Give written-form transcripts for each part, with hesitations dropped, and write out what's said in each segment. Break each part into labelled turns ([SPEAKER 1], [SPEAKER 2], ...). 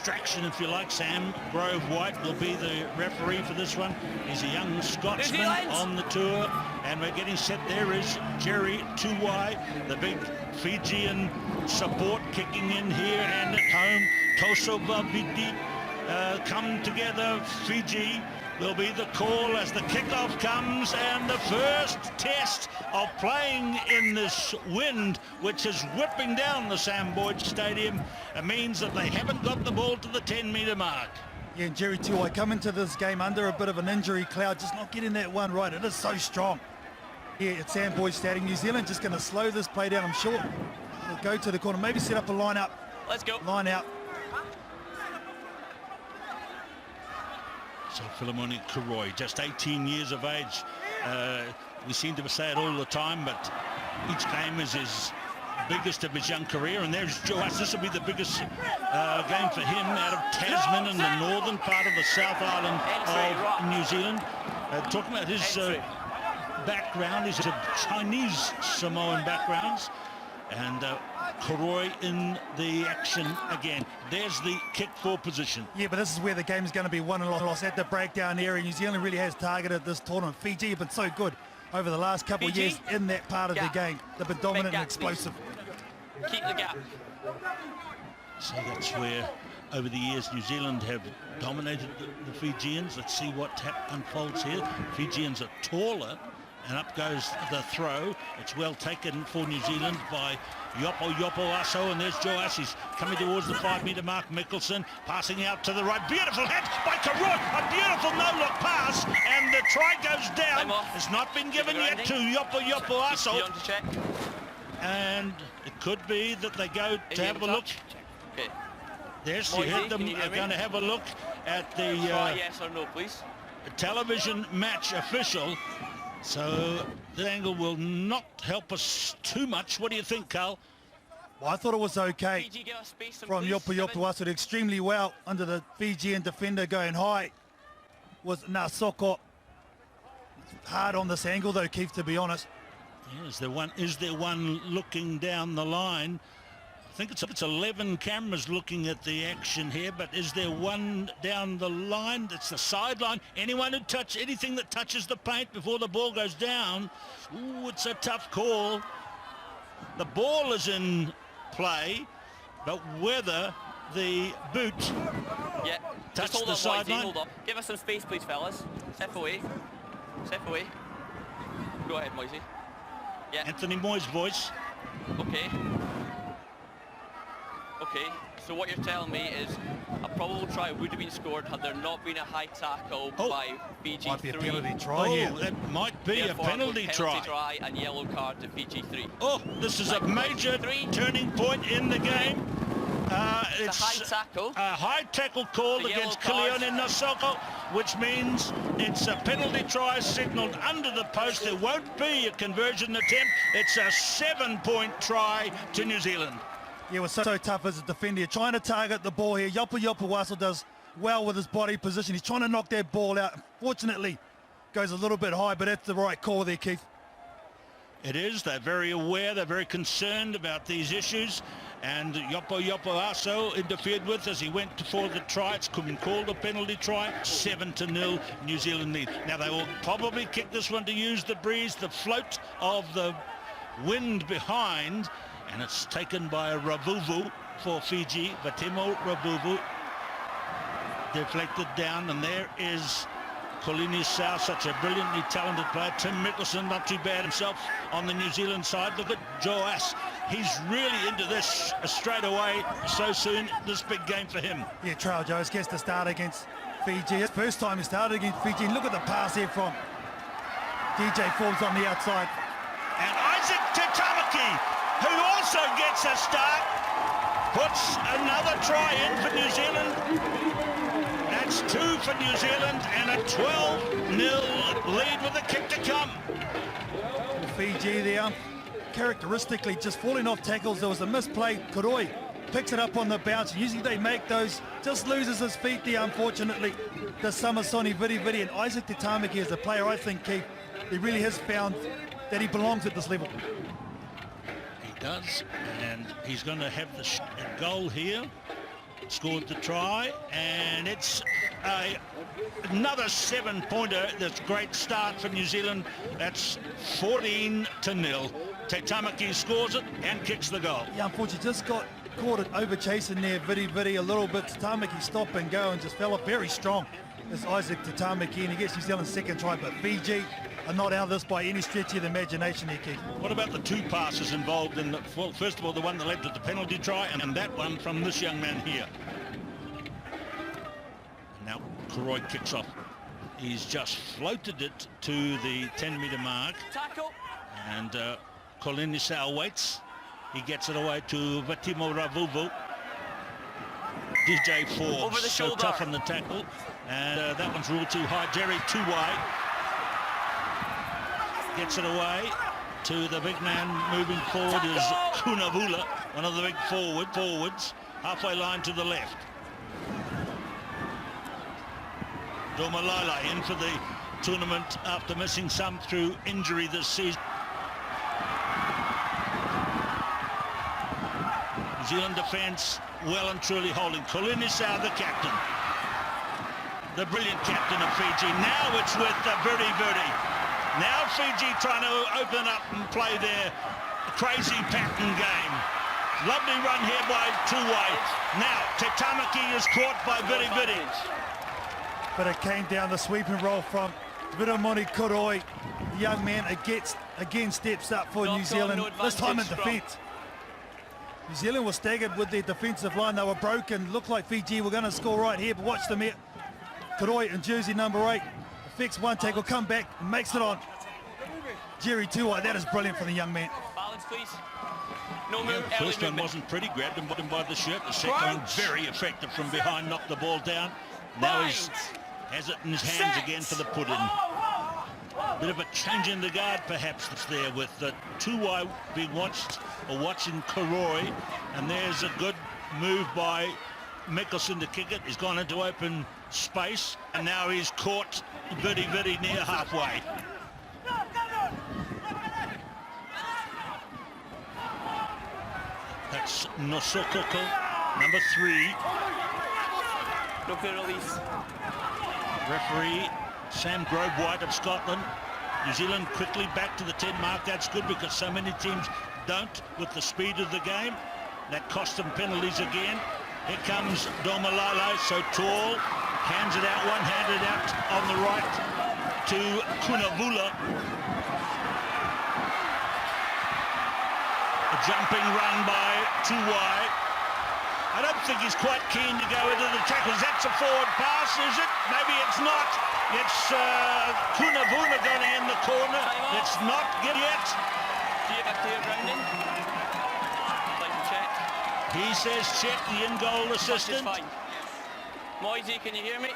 [SPEAKER 1] distraction, if you like. Sam Grove White will be the referee for this one. He's a young Scotsman on the tour, and we're getting set. There is Jerry Tuwai, the big Fijian support kicking in here, and at home Toso Babiti come together. Fiji will be the call as the kickoff comes, and the first test of playing in this wind, which is whipping down the Sam Boyd Stadium, means that they haven't got the ball to the 10-metre mark.
[SPEAKER 2] Yeah, and Jerry Tuwai come into this game under a bit of an injury cloud, just not getting that one right. It is so strong here at Sam Boyd Stadium. New Zealand just going to slow this play down, I'm sure. They'll go to the corner, maybe set up a line up.
[SPEAKER 3] Let's go.
[SPEAKER 2] Line out.
[SPEAKER 1] So Philemoni Kuroi, just 18 years of age. We seem to say it all the time, but each game is his biggest of his young career. And there's Joas. This will be the biggest game for him out of Tasman in the northern part of the South Island of New Zealand. Talking about his background, he's a Chinese Samoan backgrounds. And Kuroi in the action again. There's the kick for position. Yeah, but this is where the game is going to be won and lost at the breakdown area. New Zealand really has targeted this tournament. Fiji have been so good over the last couple of years in that part of the game. They've been dominant and explosive.
[SPEAKER 3] Keep the gap.
[SPEAKER 1] So that's where, over the years, New Zealand have dominated the Fijians. Let's see what unfolds here. Fijians are taller, and up goes the throw. It's well taken for New Zealand by Yopo Aso, and there's Joe Assis coming towards the 5-metre mark. Mickelson passing out to the right. Beautiful hit by Kuroi. A beautiful no-look pass, and the try goes down. It's not been given yet to Yopo Aso. And it could be that they go to have a look.
[SPEAKER 3] Okay.
[SPEAKER 1] Yes, you heard them are going to have a look at the
[SPEAKER 3] yes or no, please.
[SPEAKER 1] television match official. So the angle will not help us too much. What do you think, Carl?
[SPEAKER 2] Well, I thought it was okay from Yopo Aso. Extremely well under the Fijian defender going high was Nasoko. Hard on this angle though, Keith, to be honest.
[SPEAKER 1] Yeah, is there one looking down the line? I think it's 11 cameras looking at the action here, but is there one down the line? It's the sideline. Anyone who anything that touches the paint before the ball goes down, ooh, it's a tough call. The ball is in play, but whether the boot touched the sideline.
[SPEAKER 3] Hold on. Give us some space, please, fellas. Step away. Step away. Go ahead, Moisey. Yeah.
[SPEAKER 1] Anthony Moy's voice.
[SPEAKER 3] Okay. Okay, so what you're telling me is a probable try would have been scored had there not been a high tackle by Fiji.
[SPEAKER 2] Might be a penalty try here.
[SPEAKER 1] That might be a penalty try.
[SPEAKER 3] And yellow card to Fiji 3.
[SPEAKER 1] Oh, this is a major turning point in the game.
[SPEAKER 3] It's a high tackle.
[SPEAKER 1] A high tackle called against Kilione Nasoko, which means it's a penalty try signalled under the post. There won't be a conversion attempt. It's a 7-point try to New Zealand.
[SPEAKER 2] Yeah, it was so tough as a defender. You're trying to target the ball here. Yopo Aso does well with his body position. He's trying to knock that ball out. Fortunately, goes a little bit high, but that's the right call there, Keith.
[SPEAKER 1] It is. They're very aware. They're very concerned about these issues. And Yopo Aso interfered with as he went for the try. It's been called a penalty try. 7-0 New Zealand lead. Now, they will probably kick this one to use the breeze, the float of the wind behind. And it's taken by Ravuvu for Fiji. Vatimo Ravuvu deflected down, and there is Kolini Sau, such a brilliantly talented player. Tim Mickelson, not too bad himself on the New Zealand side. Look at Joas. He's really into this straight away so soon. This big game for him. Yeah, Trail Joas gets to start against Fiji. It's the first time he started against Fiji. And look at the pass here from DJ Forbes on the outside. And Isaac Tatamaki, who also gets a start, puts another try in for New Zealand. That's 2 for New Zealand and a 12-0 lead with a kick to come. Fiji there, characteristically just falling off tackles. There was a misplay. Kuroi picks it up on the bounce. Usually they make those, just loses his feet there, unfortunately. The Samasoni Vidi and Isaac Tatamaki is a player, I think, Keith, he really has found that he belongs at this level. He does, and he's going to have the goal here. scored the try, and it's another 7-pointer. That's a great start for New Zealand. That's 14-0. Te Tamaki scores it and kicks the goal.
[SPEAKER 2] Yeah, unfortunately, just got caught it over chasing there, Vidi a little bit. Te Tamaki stop and go and just fell up very strong. It's Isaac Te Tamaki, and he gets New Zealand's second try, but Fiji are not out of this by any stretch of the imagination here, Keith.
[SPEAKER 1] What about the two passes involved in the, well, first of all, the one that led to the penalty try, and that one from this young man here. Now Koroi kicks off. He's just floated it to the 10-metre mark.
[SPEAKER 3] Tackle.
[SPEAKER 1] And Colin Nisau waits. He gets it away to Vatimo Ravuvu. DJ Forbes,
[SPEAKER 3] Over the
[SPEAKER 1] so
[SPEAKER 3] shoulder.
[SPEAKER 1] tough on the tackle. And that one's ruled too high. Jerry too wide. Gets it away to the big man moving forward is Kunavula, one of the big forwards, halfway line to the left. Domalala in for the tournament after missing some through injury this season. New Zealand defence well and truly holding. Kolinisau, the captain. The brilliant captain of Fiji. Now it's with Vidi. Now Fiji trying to open up and play their crazy pattern game. Lovely run here by Tuwai. Now Te Tamaki is caught by Vidi.
[SPEAKER 2] But it came down the sweeping roll from Viramoni Koroi. The young man again steps up for New Zealand, this time in defence. New Zealand was staggered with their defensive line. They were broken. Looked like Fiji were going to score right here, but watch them here. Koroi in jersey number 8. Affects one tackle, come back, and makes it on. Jerry Tuwai, that is brilliant for the young man.
[SPEAKER 3] Balance, please. No move,
[SPEAKER 1] The first one wasn't pretty, grabbed him by the shirt. The second one very effective from behind, knocked the ball down. Now he has it in his hands again for the put-in. Bit of a change in the guard perhaps that's there with Tuwai being watched, or watching Koroi, and there's a good move by Mickelson to kick it. He's gone into open space, and now he's caught Vidi near halfway. That's Nosokoko, number 3.
[SPEAKER 3] No clear release.
[SPEAKER 1] Referee Sam Grove-White of Scotland. New Zealand quickly back to the 10 mark. That's good because so many teams don't with the speed of the game. That cost them penalties again. Here comes Domalala, so tall. Hands it out, one-handed out on the right to Kunavula. A jumping run by Tuwai. I don't think he's quite keen to go into the tackles. That's a forward pass, is it? Maybe it's not. It's Kunavula going in the corner. It's not good yet.
[SPEAKER 3] Do you have a clear grounding? Like to check.
[SPEAKER 1] He says check, the in-goal assistant.
[SPEAKER 3] Fine. Moisey, can you hear me?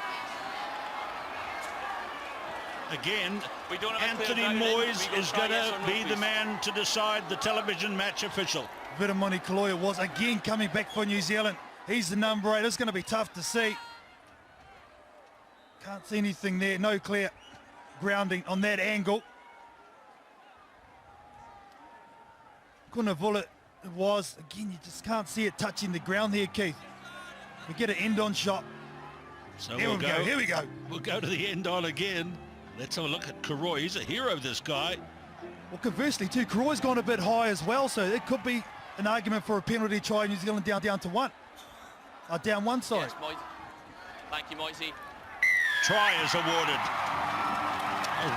[SPEAKER 1] Again,
[SPEAKER 3] We don't have a
[SPEAKER 1] Anthony
[SPEAKER 3] clear grounding.
[SPEAKER 1] Moyes
[SPEAKER 3] We go
[SPEAKER 1] is
[SPEAKER 3] try
[SPEAKER 1] going
[SPEAKER 3] yes
[SPEAKER 1] to
[SPEAKER 3] or no,
[SPEAKER 1] be the
[SPEAKER 3] please.
[SPEAKER 1] man to decide the television match official.
[SPEAKER 2] Viramoni Kaloia was again coming back for New Zealand. He's the number 8. It's going to be tough to see. Can't see anything there. No clear grounding on that angle. Kunavula was. Again, you just can't see it touching the ground here, Keith. We get an end-on shot.
[SPEAKER 1] So
[SPEAKER 2] Here we go.
[SPEAKER 1] We'll go to the end on again. Let's have a look at Koroi. He's a hero, this guy.
[SPEAKER 2] Well, conversely, too, Koroi's gone a bit high as well, so it could be an argument for a penalty try. New Zealand down to 1. Down 1 side.
[SPEAKER 3] Yes, Moisey. Thank you, Moisey.
[SPEAKER 1] Try is awarded.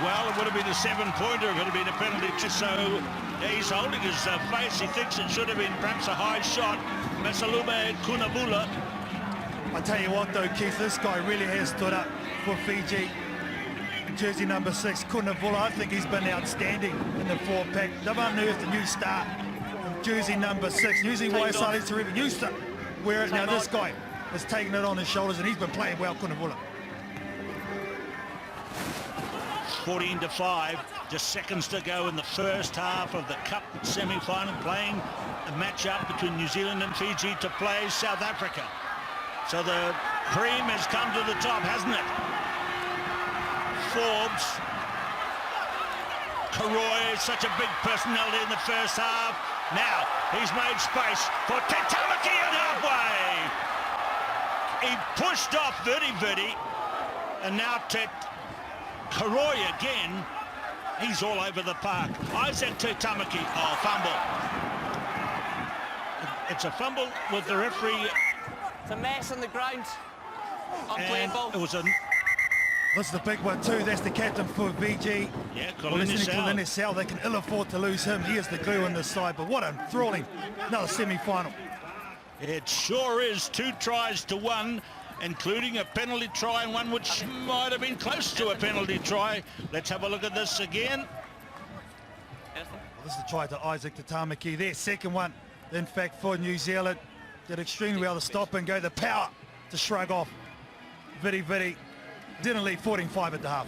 [SPEAKER 1] Well, it would have been a 7-pointer if it had been a penalty. So he's holding his face. He thinks it should have been perhaps a high shot. Masalume Kunavula.
[SPEAKER 2] I tell you what, though, Keith, this guy really has stood up for Fiji. Jersey number 6, Kunavula. I think he's been outstanding in the 4-pack. They've unearthed a new star. Jersey number 6. Usually Waisali's Terrific used to wear it. Now this guy has taken it on his shoulders, and he's been playing well, Kunavula.
[SPEAKER 1] 14-5, just seconds to go in the first half of the Cup semi-final, playing a match-up between New Zealand and Fiji to play South Africa. So the cream has come to the top, hasn't it? Forbes. Koroi, such a big personality in the first half. Now he's made space for Te Tamaki at halfway. He pushed off Vidi, and now Karoi again. He's all over the park. Isaac Tamaki, fumble. It's a fumble with the referee.
[SPEAKER 3] It's a mess on the ground. Unplayable.
[SPEAKER 1] It was a...
[SPEAKER 2] This is the big one too. That's the captain for Fiji.
[SPEAKER 1] Yeah,
[SPEAKER 2] Colin Sal. They can ill afford to lose him. He is the glue on this side. But what a enthralling, another semi-final.
[SPEAKER 1] It sure is. 2 tries to 1, including a penalty try, and one which might have been close to a penalty try. Let's have a look at this again.
[SPEAKER 2] Well, this is a try to Isaac Tamaki. Their second one, in fact, for New Zealand. Did extremely well to stop and go. The power to shrug off. Vidi. Didn't leave 14-5 at the half.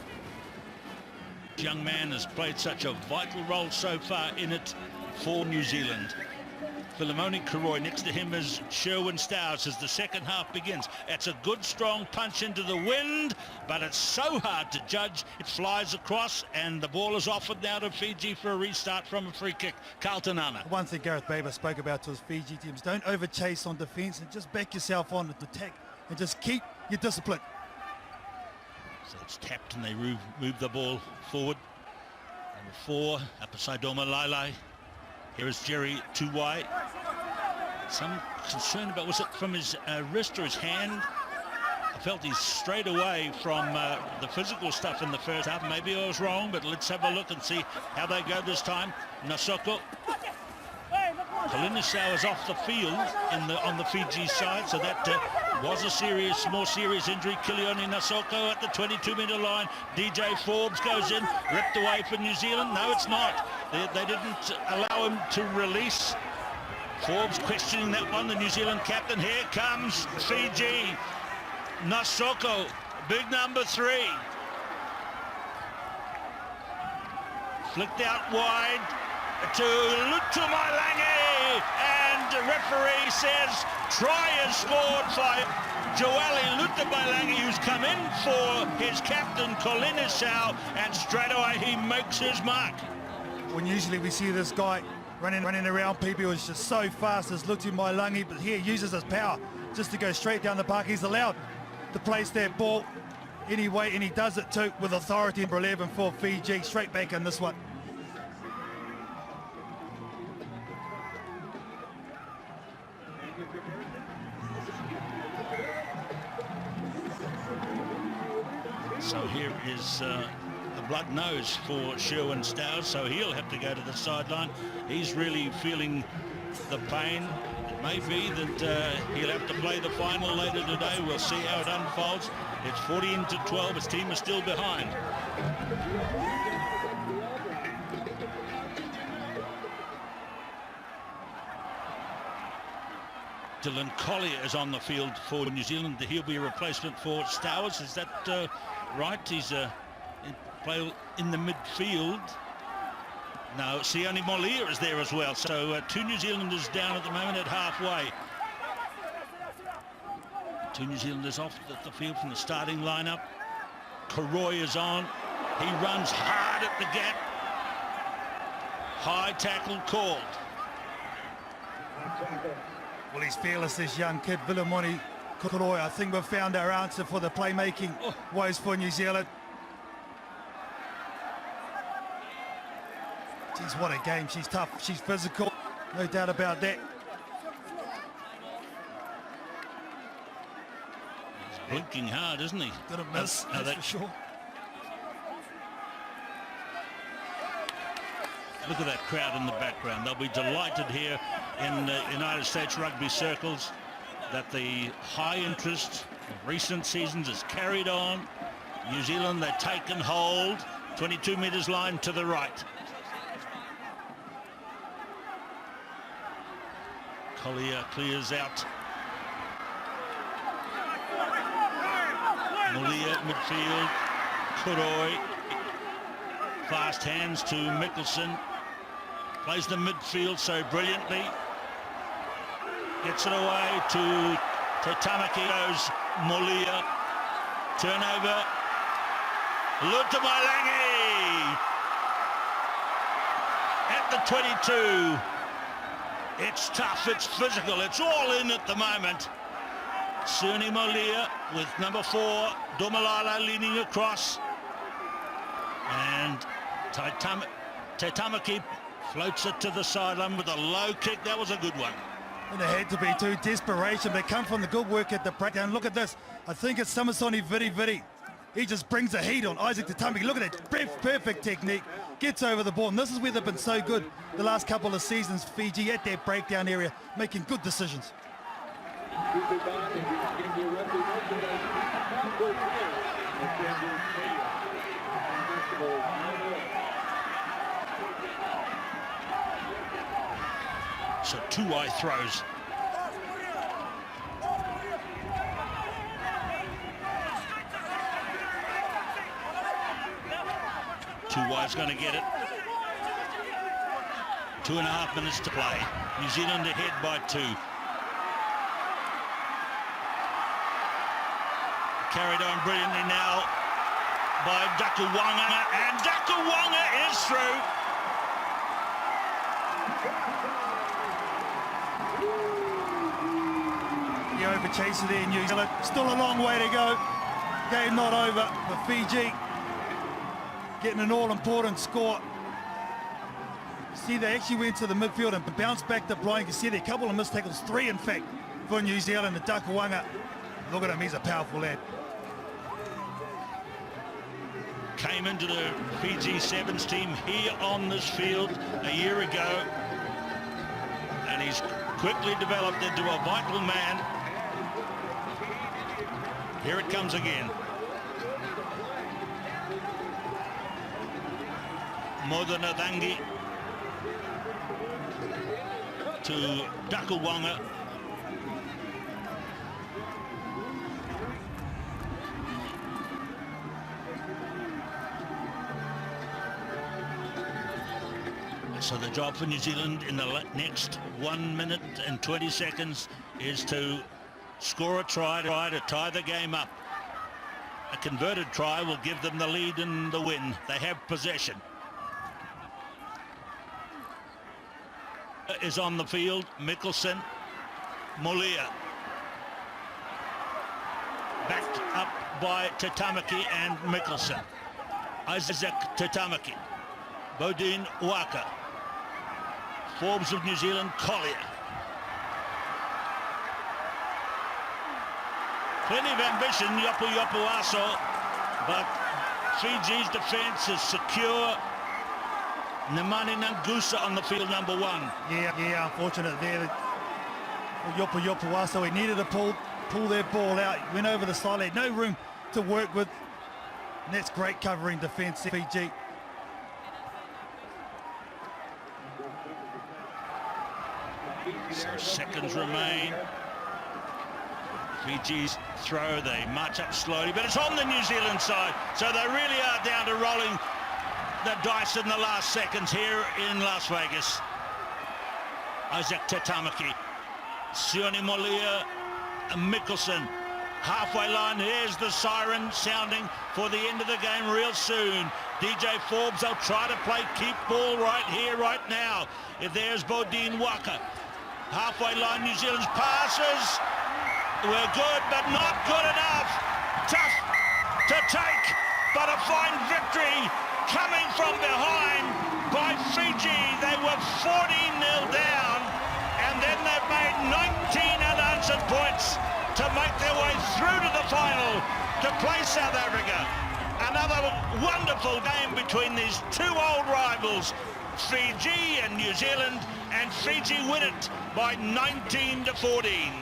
[SPEAKER 1] This young man has played such a vital role so far in it for New Zealand. Philemoni Karoi, next to him is Sherwin Stowers as the second half begins. It's a good strong punch into the wind, but it's so hard to judge. It flies across and the ball is offered now to Fiji for a restart from a free kick. Carlton Ana.
[SPEAKER 2] One thing Gareth Baber spoke about to his Fiji teams, don't over chase on defence and just back yourself on the attack and just keep your discipline.
[SPEAKER 1] So it's tapped and they move the ball forward. Number 4, Apasaidoma Lailai. Here is Jerry Tuwai. Some concern about, was it from his wrist or his hand? I felt he's strayed away from the physical stuff in the first half. Maybe I was wrong, but let's have a look and see how they go this time. Nasoko. Kalinisau is off the field on the Fiji side, so that was a more serious injury. Kilioni Nasoko at the 22-metre line. DJ Forbes goes in, ripped away for New Zealand. No, it's not. They didn't allow him to release. Forbes questioning that one, the New Zealand captain. Here comes Fiji. Nasoko, big number 3. Flicked out wide to Lutumailangi, and the referee says try is scored by Joali Lutumailangi, who's come in for his captain Kolinisau, and straight away he makes his mark.
[SPEAKER 2] When usually we see this guy running around people who's just so fast as Lutumailangi, but here uses his power just to go straight down the park. He's allowed to place that ball anyway, and he does it too with authority. Number 11 for Fiji, straight back in this one.
[SPEAKER 1] So here is a blood nose for Sherwin Stowers, so he'll have to go to the sideline. He's really feeling the pain. It may be that he'll have to play the final later today. We'll see how it unfolds. It's 14-12. His team is still behind. Dylan Collier is on the field for New Zealand. He'll be a replacement for Stowers. Is that right? He's in the midfield. No, Sione Molia is there as well. So 2 New Zealanders down at the moment at halfway. 2 New Zealanders off the field from the starting lineup. Karoi is on. He runs hard at the gap. High tackle called.
[SPEAKER 2] Well, he's fearless, this young kid, Philemoni Karoi. I think we've found our answer for the playmaking woes for New Zealand. Geez, what a game. She's tough, she's physical, no doubt about that.
[SPEAKER 1] He's blinking hard, isn't he?
[SPEAKER 2] Didn't miss, that's for sure.
[SPEAKER 1] Look at that crowd in the background. They'll be delighted here in United States rugby circles that the high interest of recent seasons is carried on. New Zealand, they're taken hold. 22 metres line to the right. Collier clears out. Molia midfield. Kuroi. Fast hands to Mickelson. Plays the midfield so brilliantly. Gets it away to Tamaki. Goes Molia. Turnover. Lutumailangi at the 22. It's tough, it's physical, it's all in at the moment. Sione Molia with number 4, Dumalala leaning across. And Tetamaki floats it to the sideline with a low kick. That was a good one.
[SPEAKER 2] And it had to be too. Desperation. They come from the good work at the breakdown. Look at this. I think it's Samasoni Vidi. He just brings the heat on Isaac Tetamaki. Look at that. Perfect technique. Gets over the ball. And this is where they've been so good the last couple of seasons, Fiji, at that breakdown area, making good decisions.
[SPEAKER 1] So two-way throws. Two-way's going to get it. 2.5 minutes to play. New Zealand ahead by 2. Carried on brilliantly now by Dakuwanga, and Dakuwanga is through.
[SPEAKER 2] The overchaser there, New Zealand. Still a long way to go. Game not over for Fiji. Getting an all-important score. See, they actually went to the midfield and bounced back to Brian. You can see there a couple of missed tackles, 3 in fact, for New Zealand. And Dakuwanga, look at him, he's a powerful lad.
[SPEAKER 1] Came into the Fiji Sevens team here on this field a year ago, and he's quickly developed into a vital man. Here it comes again. Modanadangi to Dakuwanga. So the job for New Zealand in the next 1 minute and 20 seconds is to score a try to tie the game up. A converted try will give them the lead and the win. They have possession. Is on the field. Mickelson, Molia. Backed up by Tetamaki and Mickelson. Isaac Tetamaki. Bodine Waka. Forbes of New Zealand, Collier. Plenty of ambition, Yopu Aso, but Fiji's defence is secure. Nemani Nangusa on the field, number 1.
[SPEAKER 2] Yeah, unfortunate there. Yopu Aso, he needed to pull that ball out. He went over the side, had no room to work with. And that's great covering defence, Fiji.
[SPEAKER 1] Seconds remain. Fiji's throw, they march up slowly, but it's on the New Zealand side, so they really are down to rolling the dice in the last seconds here in Las Vegas. Isaac Tetamaki, Sione Molia, and Mickelson. Halfway line, here's the siren sounding for the end of the game real soon. DJ Forbes, they'll try to play keep ball right here, right now. If there's Bodine Waka. Halfway line, New Zealand's passes were good, but not good enough. Tough to take, but a fine victory coming from behind by Fiji. They were 14-0 down, and then they've made 19 unanswered points to make their way through to the final to play South Africa. Another wonderful game between these two old rivals, Fiji and New Zealand, and Fiji win it by 19-14.